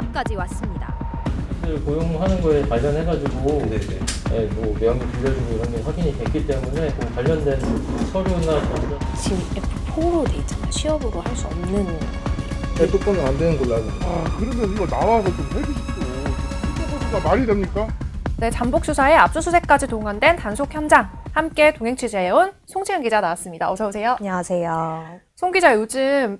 통합까지 왔습니다. 고용하는 거에 관련해가지고 네네. 뭐 명의 빌려주고 이런 게 확인이 됐기 때문에 그 관련된 서류나 전자 지금 F4로 돼 있잖아요. 취업으로 할 수 없는. F4는 안 되는 걸로 알고 있어요. 그러면 이거 나와서 좀 해주십시오. 이거가 말이 됩니까? 네, 잠복 수사에 압수수색까지 동원된 단속 현장 함께 동행 취재해온 송지은 기자 나왔습니다. 어서 오세요. 안녕하세요. 송 기자, 요즘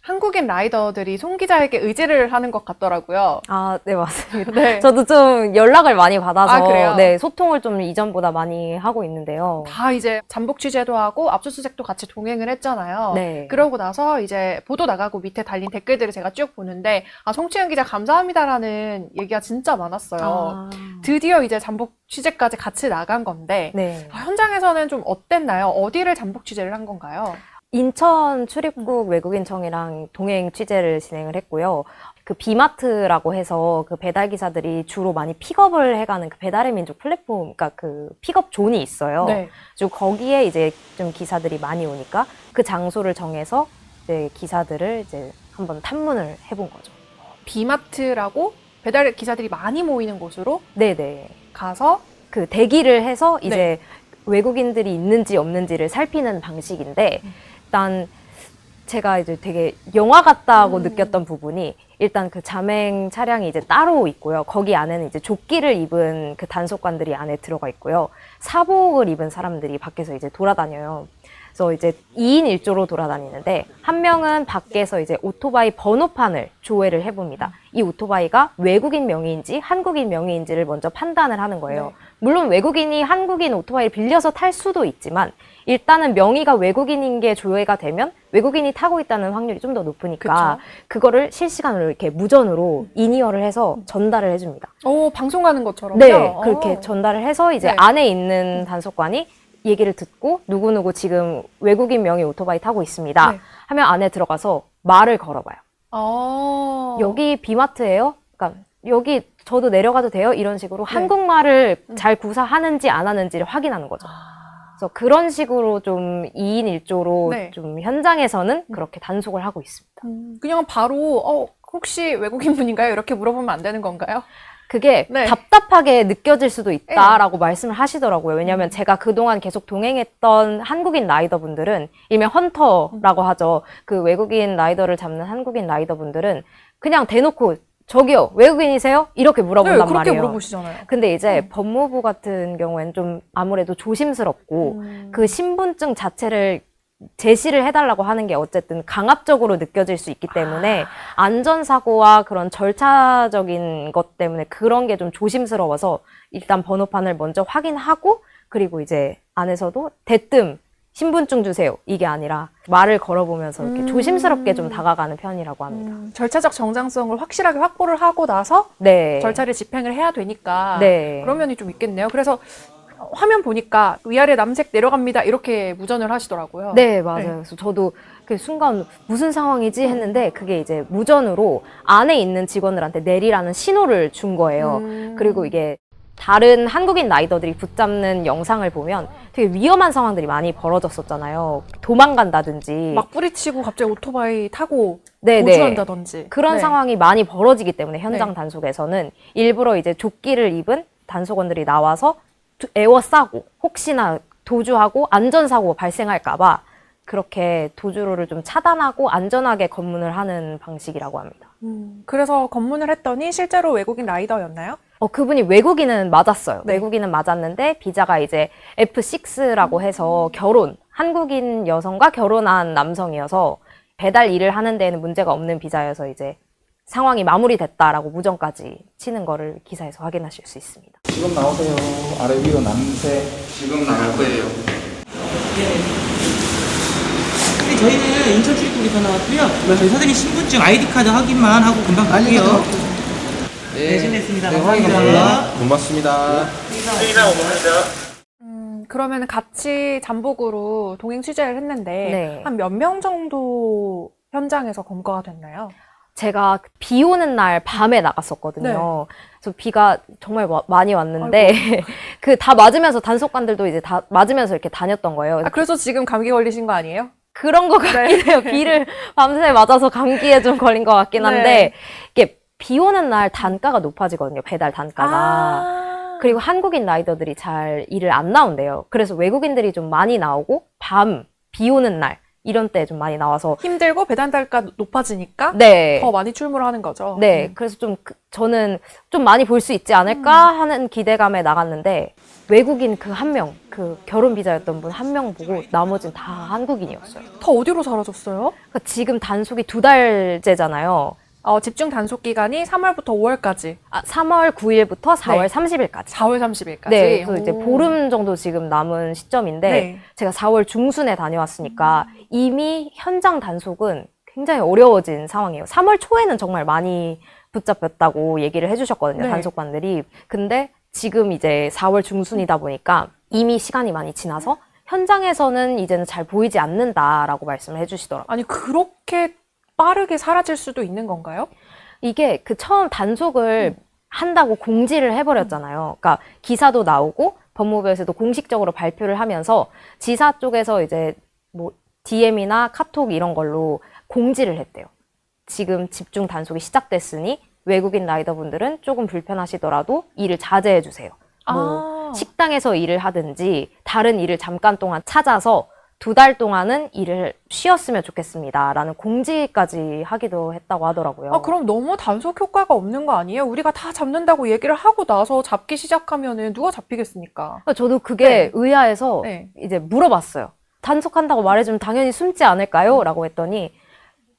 한국인 라이더들이 송 기자에게 의지를 하는 것 같더라고요. 아, 네, 맞습니다. 네. 저도 좀 연락을 많이 받아서 아, 그래요? 네, 소통을 좀 이전보다 많이 하고 있는데요. 다 이제 잠복 취재도 하고 압수수색도 같이 동행을 했잖아요. 네. 그러고 나서 이제 보도 나가고 밑에 달린 댓글들을 제가 쭉 보는데 송지은 기자 감사합니다라는 얘기가 진짜 많았어요. 아, 드디어 이제 잠복 취재까지 같이 나간 건데 네. 현장에서는 좀 어땠나요? 어디를 잠복 취재를 한 건가요? 인천 출입국 외국인청이랑 동행 취재를 진행을 했고요. 그 비마트라고 해서 그 배달 기사들이 주로 많이 픽업을 해가는 그 배달의 민족 플랫폼, 그러니까 그 픽업 존이 있어요. 네. 그리고 거기에 이제 좀 기사들이 많이 오니까 그 장소를 정해서 이제 기사들을 이제 한번 탐문을 해본 거죠. 비마트라고 배달 기사들이 많이 모이는 곳으로 네네. 가서 그 대기를 해서 이제 외국인들이 있는지 없는지를 살피는 방식인데, 일단 제가 이제 되게 영화 같다고 느꼈던 부분이, 일단 그 자맹 차량이 이제 따로 있고요. 거기 안에는 이제 조끼를 입은 그 단속관들이 안에 들어가 있고요. 사복을 입은 사람들이 밖에서 이제 돌아다녀요. 그래서 이제 2인 1조로 돌아다니는데, 한 명은 밖에서 이제 오토바이 번호판을 조회를 해봅니다. 이 오토바이가 외국인 명의인지 한국인 명의인지를 먼저 판단을 하는 거예요. 네. 물론 외국인이 한국인 오토바이를 빌려서 탈 수도 있지만, 일단은 명의가 외국인인 게 조회가 되면 외국인이 타고 있다는 확률이 좀 더 높으니까 그거를 실시간으로 이렇게 무전으로 인이어를 해서 전달을 해줍니다. 오, 방송하는 것처럼요? 네, 그렇게 전달을 해서 이제 네. 안에 있는 단속관이 얘기를 듣고 누구누구 지금 외국인 명의 오토바이 타고 있습니다. 네. 하면 안에 들어가서 말을 걸어봐요. 여기 여기 비마트예요? 그러니까 여기 저도 내려가도 돼요? 이런 식으로 한국말을 잘 구사하는지 안 하는지를 확인하는 거죠. 그래서 그런 식으로 좀 2인 1조로 네. 좀 현장에서는 그렇게 단속을 하고 있습니다. 그냥 바로 혹시 외국인 분인가요? 이렇게 물어보면 안 되는 건가요? 그게 네. 답답하게 느껴질 수도 있다라고 말씀을 하시더라고요. 왜냐하면 제가 그동안 계속 동행했던 한국인 라이더분들은, 일명 헌터라고 하죠. 그 외국인 라이더를 잡는 한국인 라이더분들은 그냥 대놓고 저기요, 외국인이세요? 이렇게 물어본단 네, 그렇게 말이에요. 물어보시잖아요. 근데 이제 법무부 같은 경우에는 좀 아무래도 조심스럽고 그 신분증 자체를 제시를 해달라고 하는 게 어쨌든 강압적으로 느껴질 수 있기 때문에 안전사고와 그런 절차적인 것 때문에 그런 게 좀 조심스러워서 일단 번호판을 먼저 확인하고, 그리고 이제 안에서도 대뜸 신분증 주세요 이게 아니라 말을 걸어보면서 이렇게 조심스럽게 좀 다가가는 편이라고 합니다. 절차적 정당성을 확실하게 확보를 하고 나서 네. 절차를 집행을 해야 되니까 네. 그런 면이 좀 있겠네요. 그래서 화면 보니까 위아래 남색 내려갑니다 이렇게 무전을 하시더라고요. 네, 맞아요. 그래서 저도 그 순간 무슨 상황이지 했는데 그게 이제 무전으로 안에 있는 직원들한테 내리라는 신호를 준 거예요. 그리고 이게 다른 한국인 라이더들이 붙잡는 영상을 보면 되게 위험한 상황들이 많이 벌어졌었잖아요. 도망간다든지. 막 뿌리치고 갑자기 오토바이 타고 네, 도주한다든지 그런 네. 상황이 많이 벌어지기 때문에 현장 네. 단속에서는 일부러 이제 조끼를 입은 단속원들이 나와서 에워싸고 혹시나 도주하고 안전사고 발생할까봐 그렇게 도주로를 좀 차단하고 안전하게 검문을 하는 방식이라고 합니다. 그래서 검문을 했더니 실제로 외국인 라이더였나요? 그분이 외국인은 맞았어요. 네. 외국인은 맞았는데 비자가 이제 F6라고 해서 한국인 여성과 결혼한 남성이어서 배달 일을 하는 데에는 문제가 없는 비자여서 이제 상황이 마무리됐다라고 무전까지 치는 거를 기사에서 확인하실 수 있습니다. 지금 나오세요. 아래 위로 남색. 지금 나올 거예요. 근데 저희는 인천 출입국에서 나왔고요. 저희 사장님 신분증 아이디 카드 확인만 하고 금방 갈게요. 네, 실례했습니다. 감사합니다. 고맙습니다. 그러면 같이 잠복으로 동행 취재를 했는데 네. 한 몇 명 정도 현장에서 검거가 됐나요? 제가 비 오는 날 밤에 나갔었거든요. 그래서 비가 정말 많이 왔는데 그 다 맞으면서 단속관들도 이제 다 맞으면서 이렇게 다녔던 거예요. 그래서 지금 감기 걸리신 거 아니에요? 그런 것 같긴 해요. 비를 밤새 맞아서 감기에 좀 걸린 것 같긴 한데 이게 비 오는 날 단가가 높아지거든요. 배달 단가가. 아. 그리고 한국인 라이더들이 잘 일을 안 나온대요. 그래서 외국인들이 좀 많이 나오고 밤, 비 오는 날 이런 때 좀 많이 나와서 힘들고 배달 단가 높아지니까 네. 더 많이 출몰하는 거죠. 네. 그래서 좀 저는 좀 많이 볼 수 있지 않을까 하는 기대감에 나갔는데 외국인 그 한 명, 그 결혼 비자였던 분 한 명 보고 나머지는 다 한국인이었어요. 더 어디로 사라졌어요? 그러니까 지금 단속이 2달째잖아요. 집중 단속 기간이 3월부터 5월까지. 3월 9일부터 4월 네. 30일까지. 4월 30일까지. 네, 그래서 이제 보름 정도 지금 남은 시점인데 네. 제가 4월 중순에 다녀왔으니까 이미 현장 단속은 굉장히 어려워진 상황이에요. 3월 초에는 정말 많이 붙잡혔다고 얘기를 해주셨거든요, 네. 단속반들이. 근데 지금 이제 4월 중순이다 보니까 이미 시간이 많이 지나서 현장에서는 이제는 잘 보이지 않는다라고 말씀을 해주시더라고요. 아니 그렇게 빠르게 사라질 수도 있는 건가요? 이게 그 처음 단속을 한다고 공지를 해버렸잖아요. 그러니까 기사도 나오고 법무부에서도 공식적으로 발표를 하면서 지사 쪽에서 이제 뭐 DM이나 카톡 이런 걸로 공지를 했대요. 지금 집중 단속이 시작됐으니 외국인 라이더분들은 조금 불편하시더라도 일을 자제해 주세요. 뭐 식당에서 일을 하든지 다른 일을 잠깐 동안 찾아서 2달 동안은 일을 쉬었으면 좋겠습니다. 라는 공지까지 하기도 했다고 하더라고요. 그럼 너무 단속 효과가 없는 거 아니에요? 우리가 다 잡는다고 얘기를 하고 나서 잡기 시작하면은 누가 잡히겠습니까? 저도 그게 네. 의아해서 네. 이제 물어봤어요. 단속한다고 말해주면 당연히 숨지 않을까요? 라고 했더니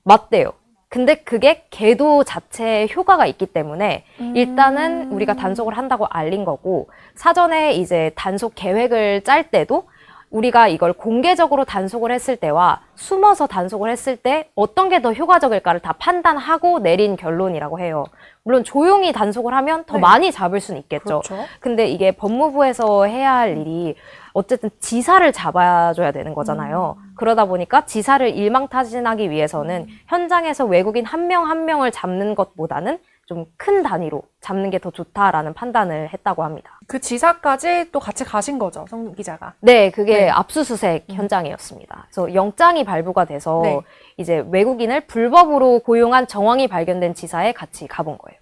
맞대요. 근데 그게 계도 자체에 효과가 있기 때문에 일단은 우리가 단속을 한다고 알린 거고 사전에 이제 단속 계획을 짤 때도 우리가 이걸 공개적으로 단속을 했을 때와 숨어서 단속을 했을 때 어떤 게 더 효과적일까를 다 판단하고 내린 결론이라고 해요. 물론 조용히 단속을 하면 더 네. 많이 잡을 수는 있겠죠. 그렇죠. 근데 이게 법무부에서 해야 할 일이 어쨌든 지사를 잡아줘야 되는 거잖아요. 그러다 보니까 지사를 일망타진하기 위해서는 현장에서 외국인 한 명 한 명을 잡는 것보다는 좀 큰 단위로 잡는 게 더 좋다라는 판단을 했다고 합니다. 그 지사까지 또 같이 가신 거죠, 성 기자가. 네, 그게 네. 압수수색 현장이었습니다. 그래서 영장이 발부가 돼서 네. 이제 외국인을 불법으로 고용한 정황이 발견된 지사에 같이 가본 거예요.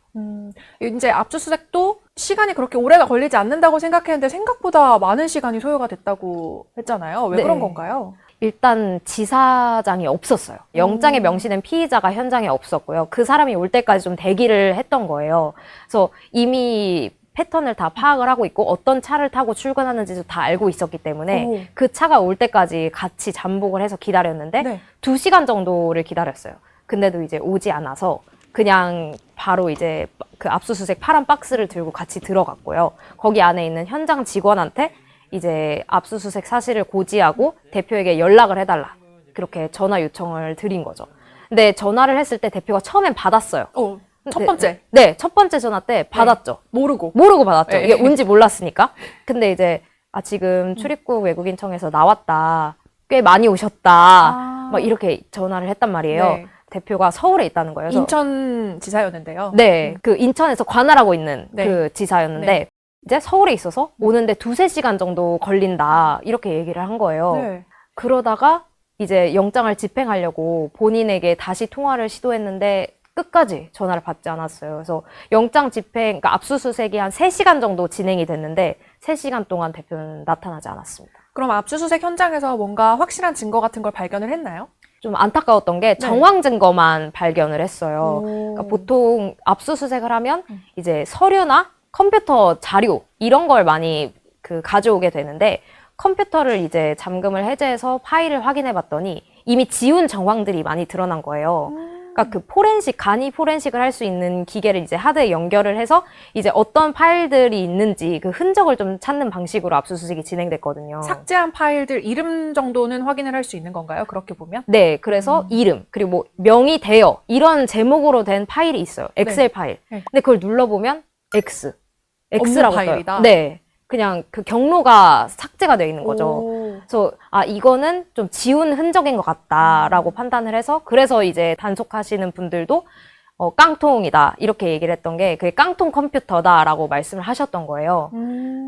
이제 압수수색도 시간이 그렇게 오래가 걸리지 않는다고 생각했는데 생각보다 많은 시간이 소요가 됐다고 했잖아요. 왜 네. 그런 건가요? 일단 지사장이 없었어요. 영장에 명시된 피의자가 현장에 없었고요. 그 사람이 올 때까지 좀 대기를 했던 거예요. 그래서 이미 패턴을 다 파악을 하고 있고 어떤 차를 타고 출근하는지도 다 알고 있었기 때문에 오. 그 차가 올 때까지 같이 잠복을 해서 기다렸는데 네. 2시간 정도를 기다렸어요. 근데도 이제 오지 않아서 그냥 바로 이제 그 압수수색 파란 박스를 들고 같이 들어갔고요. 거기 안에 있는 현장 직원한테 이제 압수수색 사실을 고지하고 대표에게 연락을 해달라. 그렇게 전화 요청을 드린 거죠. 근데 전화를 했을 때 대표가 처음엔 받았어요. 첫 번째. 네, 첫 번째 전화 때 받았죠. 모르고 받았죠. 네. 이게 뭔지 몰랐으니까. 근데 이제 지금 출입국 외국인청에서 나왔다. 꽤 많이 오셨다. 막 이렇게 전화를 했단 말이에요. 네. 대표가 서울에 있다는 거예요. 그래서 인천 지사였는데요. 네, 그 인천에서 관할하고 있는 네. 그 지사였는데 네. 이제 서울에 있어서 오는데 2-3시간 정도 걸린다. 이렇게 얘기를 한 거예요. 네. 그러다가 이제 영장을 집행하려고 본인에게 다시 통화를 시도했는데 끝까지 전화를 받지 않았어요. 그래서 영장 집행, 그러니까 압수수색이 한 3시간 정도 진행이 됐는데 3시간 동안 대표는 나타나지 않았습니다. 그럼 압수수색 현장에서 뭔가 확실한 증거 같은 걸 발견을 했나요? 좀 안타까웠던 게 정황 증거만 발견을 했어요. 오. 그러니까 보통 압수수색을 하면 이제 서류나 컴퓨터 자료 이런 걸 많이 가져오게 되는데 컴퓨터를 이제 잠금을 해제해서 파일을 확인해 봤더니 이미 지운 정황들이 많이 드러난 거예요. 그러니까 그 포렌식, 간이 포렌식을 할 수 있는 기계를 이제 하드에 연결을 해서 이제 어떤 파일들이 있는지 그 흔적을 좀 찾는 방식으로 압수수색이 진행됐거든요. 삭제한 파일들 이름 정도는 확인을 할 수 있는 건가요? 그렇게 보면? 네, 그래서 이름, 그리고 뭐 명의 대여 이런 제목으로 된 파일이 있어요. 엑셀 파일. 네. 근데 그걸 눌러보면 X라고 없는 떠요. 파일이다? 네. 그냥 그 경로가 삭제가 되어 있는 거죠. 오. 그래서 이거는 좀 지운 흔적인 것 같다라고 판단을 해서 그래서 이제 단속하시는 분들도 깡통이다 이렇게 얘기를 했던 게 그게 깡통 컴퓨터다라고 말씀을 하셨던 거예요.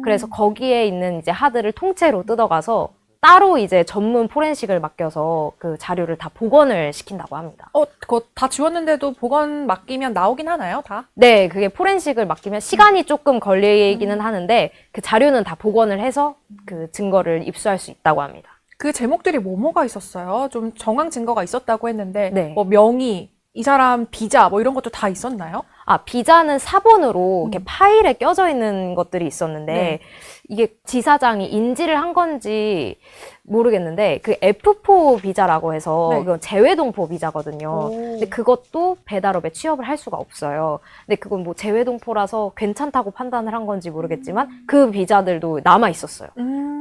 그래서 거기에 있는 이제 하드를 통째로 뜯어가서 따로 이제 전문 포렌식을 맡겨서 그 자료를 다 복원을 시킨다고 합니다. 그거 다 지웠는데도 복원 맡기면 나오긴 하나요, 다? 네, 그게 포렌식을 맡기면 시간이 조금 걸리기는 하는데 그 자료는 다 복원을 해서 그 증거를 입수할 수 있다고 합니다. 그 제목들이 뭐가 있었어요? 좀 정황 증거가 있었다고 했는데 네. 뭐 명의, 이 사람 비자 뭐 이런 것도 다 있었나요? 비자는 사본으로 이렇게 파일에 껴져 있는 것들이 있었는데 네. 이게 지사장이 인지를 한 건지 모르겠는데 그 F4 비자라고 해서 네. 이건 재외동포 비자거든요. 오. 근데 그것도 배달업에 취업을 할 수가 없어요. 근데 그건 뭐 재외동포라서 괜찮다고 판단을 한 건지 모르겠지만 그 비자들도 남아 있었어요.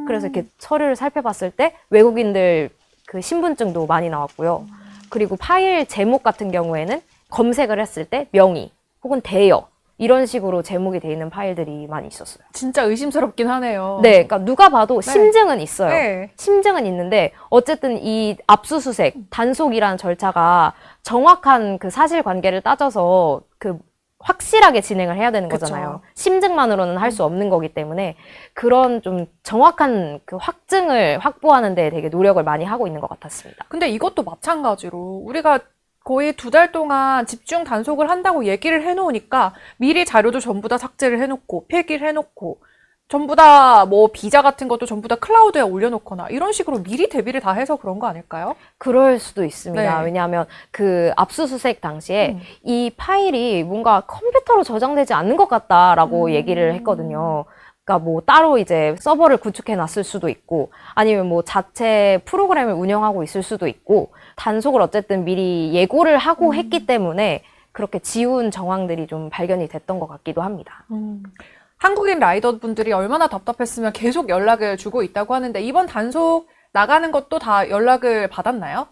그래서 이렇게 서류를 살펴봤을 때 외국인들 그 신분증도 많이 나왔고요. 그리고 파일 제목 같은 경우에는 검색을 했을 때 명의 혹은 대여 이런 식으로 제목이 돼 있는 파일들이 많이 있었어요. 진짜 의심스럽긴 하네요. 네, 그러니까 누가 봐도 심증은 있어요. 네. 심증은 있는데 어쨌든 이 압수수색, 단속이라는 절차가 정확한 그 사실관계를 따져서 그 확실하게 진행을 해야 되는 거잖아요. 그쵸. 심증만으로는 할 수 없는 거기 때문에 그런 좀 정확한 그 확증을 확보하는 데 되게 노력을 많이 하고 있는 것 같았습니다. 근데 이것도 마찬가지로 우리가 거의 2달 동안 집중 단속을 한다고 얘기를 해놓으니까 미리 자료도 전부 다 삭제를 해놓고 폐기를 해놓고 전부 다 뭐 비자 같은 것도 전부 다 클라우드에 올려놓거나 이런 식으로 미리 대비를 다 해서 그런 거 아닐까요? 그럴 수도 있습니다. 네. 왜냐하면 그 압수수색 당시에 이 파일이 뭔가 컴퓨터로 저장되지 않는 것 같다라고 얘기를 했거든요. 그러니까 뭐 따로 이제 서버를 구축해 놨을 수도 있고 아니면 뭐 자체 프로그램을 운영하고 있을 수도 있고 단속을 어쨌든 미리 예고를 하고 했기 때문에 그렇게 지운 정황들이 좀 발견이 됐던 것 같기도 합니다. 한국인 라이더분들이 얼마나 답답했으면 계속 연락을 주고 있다고 하는데 이번 단속 나가는 것도 다 연락을 받았나요?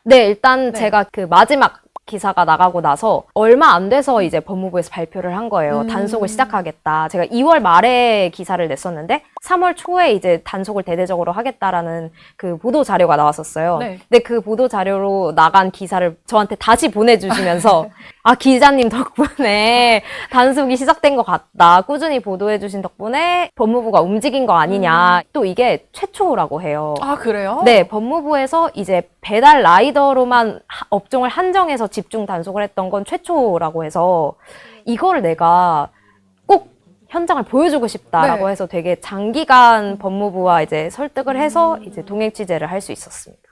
네, 일단 네. 제가 그 마지막 기사가 나가고 나서 얼마 안 돼서 이제 법무부에서 발표를 한 거예요. 단속을 시작하겠다. 제가 2월 말에 기사를 냈었는데 3월 초에 이제 단속을 대대적으로 하겠다라는 그 보도 자료가 나왔었어요. 네. 근데 그 보도 자료로 나간 기사를 저한테 다시 보내주시면서 기자님 덕분에 단속이 시작된 것 같다. 꾸준히 보도해주신 덕분에 법무부가 움직인 거 아니냐. 또 이게 최초라고 해요. 아, 그래요? 네, 법무부에서 이제 배달 라이더로만 업종을 한정해서 집중 단속을 했던 건 최초라고 해서 이거를 내가 꼭 현장을 보여주고 싶다라고 네. 해서 되게 장기간 법무부와 이제 설득을 해서 이제 동행 취재를 할 수 있었습니다.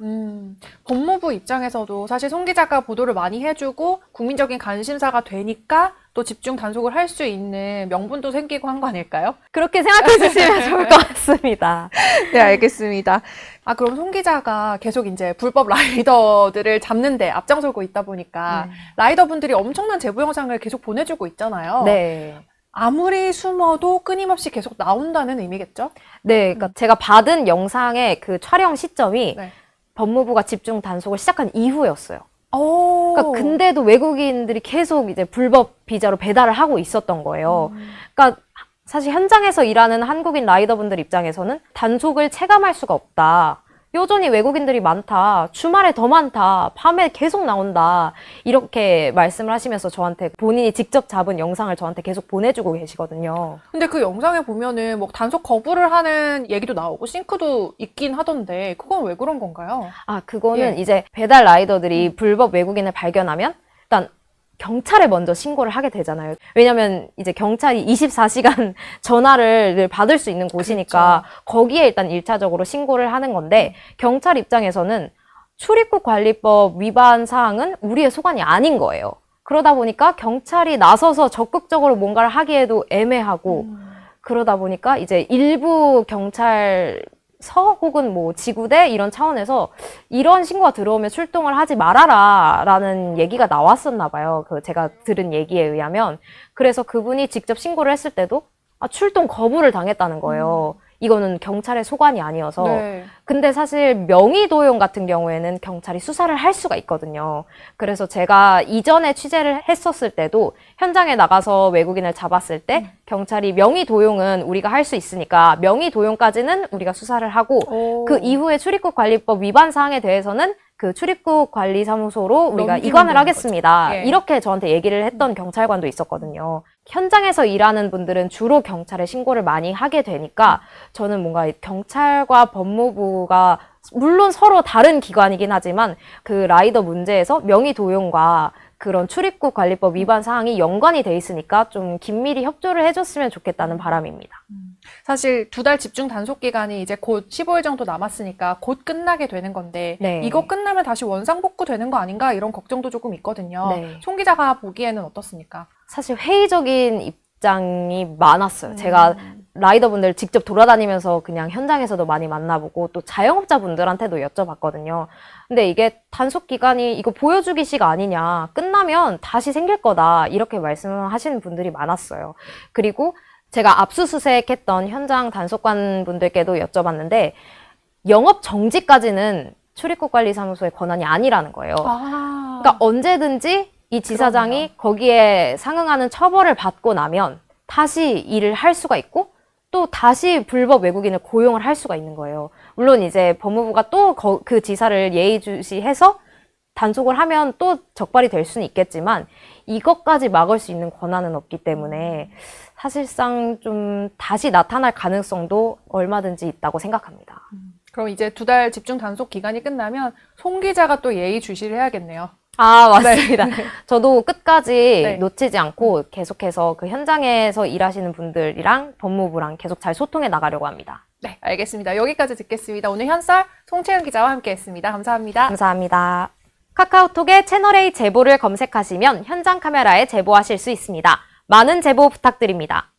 법무부 입장에서도 사실 송 기자가 보도를 많이 해주고 국민적인 관심사가 되니까 또 집중 단속을 할 수 있는 명분도 생기고 한 거 아닐까요? 그렇게 생각해 주시면 좋을 것 같습니다. 네, 알겠습니다. 그럼 송 기자가 계속 이제 불법 라이더들을 잡는데 앞장서고 있다 보니까 라이더분들이 엄청난 제보 영상을 계속 보내주고 있잖아요. 네. 아무리 숨어도 끊임없이 계속 나온다는 의미겠죠? 네, 그러니까 제가 받은 영상의 그 촬영 시점이 네. 법무부가 집중 단속을 시작한 이후였어요. 오. 그러니까 근데도 외국인들이 계속 이제 불법 비자로 배달을 하고 있었던 거예요. 그러니까 사실 현장에서 일하는 한국인 라이더분들 입장에서는 단속을 체감할 수가 없다. 여전히 외국인들이 많다. 주말에 더 많다. 밤에 계속 나온다. 이렇게 말씀을 하시면서 저한테 본인이 직접 잡은 영상을 저한테 계속 보내주고 계시거든요. 근데 그 영상에 보면은 뭐 단속 거부를 하는 얘기도 나오고 싱크도 있긴 하던데 그건 왜 그런 건가요? 그거는 예. 이제 배달 라이더들이 불법 외국인을 발견하면 일단 경찰에 먼저 신고를 하게 되잖아요. 왜냐면 이제 경찰이 24시간 전화를 받을 수 있는 곳이니까 거기에 일단 1차적으로 신고를 하는 건데 경찰 입장에서는 출입국 관리법 위반 사항은 우리의 소관이 아닌 거예요. 그러다 보니까 경찰이 나서서 적극적으로 뭔가를 하기에도 애매하고 그러다 보니까 이제 일부 경찰서 혹은 뭐 지구대 이런 차원에서 이런 신고가 들어오면 출동을 하지 말아라 라는 얘기가 나왔었나 봐요. 제가 들은 얘기에 의하면. 그래서 그분이 직접 신고를 했을 때도 출동 거부를 당했다는 거예요. 이거는 경찰의 소관이 아니어서. 네. 근데 사실 명의도용 같은 경우에는 경찰이 수사를 할 수가 있거든요. 그래서 제가 이전에 취재를 했었을 때도 현장에 나가서 외국인을 잡았을 때 경찰이 명의도용은 우리가 할 수 있으니까 명의도용까지는 우리가 수사를 하고 그 이후에 출입국 관리법 위반 사항에 대해서는 그 출입국 관리사무소로 우리가 넘기면 이관을 되는 하겠습니다. 거죠. 예. 이렇게 저한테 얘기를 했던 경찰관도 있었거든요. 현장에서 일하는 분들은 주로 경찰에 신고를 많이 하게 되니까 저는 뭔가 경찰과 법무부가 물론 서로 다른 기관이긴 하지만 그 라이더 문제에서 명의 도용과 그런 출입국 관리법 위반 사항이 연관이 돼 있으니까 좀 긴밀히 협조를 해줬으면 좋겠다는 바람입니다. 사실 2달 집중 단속 기간이 이제 곧 15일 정도 남았으니까 곧 끝나게 되는 건데 네. 이거 끝나면 다시 원상복구 되는 거 아닌가 이런 걱정도 조금 있거든요. 네. 송 기자가 보기에는 어떻습니까? 사실 회의적인 입장이 많았어요. 제가 라이더분들 직접 돌아다니면서 그냥 현장에서도 많이 만나보고 또 자영업자분들한테도 여쭤봤거든요. 근데 이게 단속 기간이 이거 보여주기식 아니냐, 끝나면 다시 생길 거다 이렇게 말씀하시는 분들이 많았어요. 그리고 제가 압수수색했던 현장 단속관 분들께도 여쭤봤는데 영업 정지까지는 출입국관리사무소의 권한이 아니라는 거예요. 그러니까 언제든지 이 지사장이 거기에 상응하는 처벌을 받고 나면 다시 일을 할 수가 있고 또 다시 불법 외국인을 고용을 할 수가 있는 거예요. 물론 이제 법무부가 또 그 지사를 예의주시해서 단속을 하면 또 적발이 될 수는 있겠지만 이것까지 막을 수 있는 권한은 없기 때문에 사실상 좀 다시 나타날 가능성도 얼마든지 있다고 생각합니다. 그럼 이제 2달 집중 단속 기간이 끝나면 송 기자가 또 예의 주시를 해야겠네요. 아, 맞습니다. 저도 끝까지 네. 놓치지 않고 계속해서 그 현장에서 일하시는 분들이랑 법무부랑 계속 잘 소통해 나가려고 합니다. 네, 알겠습니다. 여기까지 듣겠습니다. 오늘 현설 송채연 기자와 함께했습니다. 감사합니다. 감사합니다. 카카오톡에 채널A 제보를 검색하시면 현장 카메라에 제보하실 수 있습니다. 많은 제보 부탁드립니다.